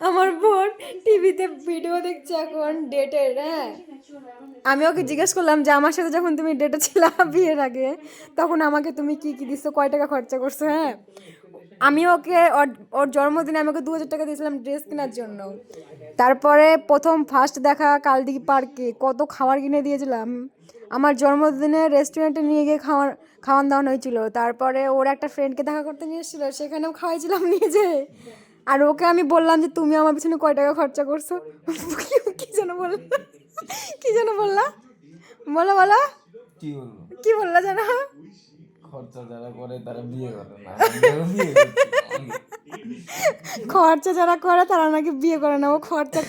আমার বোন টিভিতে ভিডিও দেখছে এখন ডেটের। হ্যাঁ, আমি ওকে জিজ্ঞেস করলাম যে আমার সাথে যখন তুমি ডেটে ছিলা বিয়ের আগে, তখন আমাকে তুমি কি কি দিচ্ছ, কয় টাকা খরচা করছো। হ্যাঁ, আমি ওকে ওর ওর জন্মদিনে আমি ওকে 2000 টাকা দিয়েছিলাম ড্রেস কেনার জন্য। তারপরে প্রথম ফার্স্ট দেখা কালদিঘি পার্কে কত খাবার কিনে দিয়েছিলাম। আমার জন্মদিনে রেস্টুরেন্টে নিয়ে গিয়ে খাওয়ান দাওয়ান হয়েছিল। তারপরে ওর একটা ফ্রেন্ডকে দেখা করতে নিয়ে এসেছিলো, সেখানেও খাওয়াইছিলাম নিয়ে যে। আর ওকে আমি বললাম যে তুমি আমার পিছনে কয় টাকা খরচা করছো। কি যেন বললা, কি যেন বললা, বলো বলো, কি বলবো, কি বললা যেন? খরচা যারা করে তারা বিয়ে করে না, খরচা যারা করে তারা নাকি বিয়ে করে না। ও খরচা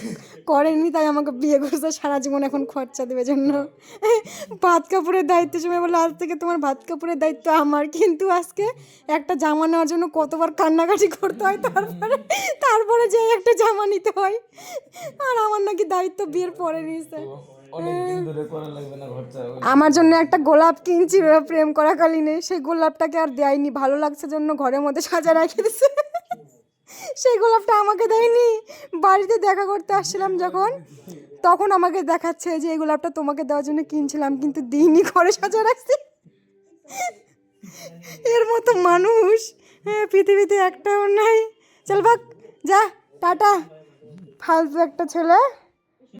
করেনি তাই আমাকে বিয়ে করছে, সারা জীবন এখন খরচা দেবে জন্য। ভাত কাপড়ের দায়িত্ব সময় বললো আজ থেকে তোমার ভাত কাপড়ের দায়িত্ব আমার, কিন্তু আজকে একটা জামা নেওয়ার জন্য কতবার কান্নাকাটি করতে হয়, তারপরে তারপরে যে একটা জামা নিতে হয়। আর আমার নাকি দায়িত্ব বিয়ের পরে নিয়েছে। অনেকদিন ধরে করা লাগবে না খরচা। আমার জন্য একটা গোলাপ কিনছি প্রেম করাকালীনে, সেই গোলাপটাকে আর দেয়নি, ভালো লাগছে জন্য ঘরের মধ্যে সাজা রেখে দিছে। সেই গোলাপটা আমাকে দেয়নি, বাড়িতে দেখা করতে আসছিলাম যখন, তখন আমাকে দেখাচ্ছে যে এই গোলাপটা তোমাকে দেওয়ার জন্য কিনছিলাম, কিন্তু দিইনি, ঘরে সাজা রাখছি। এর মতো মানুষ পৃথিবীতে একটাও নাই। চল ভাগ, যা, টাটা, ফালতু একটা ছেলে।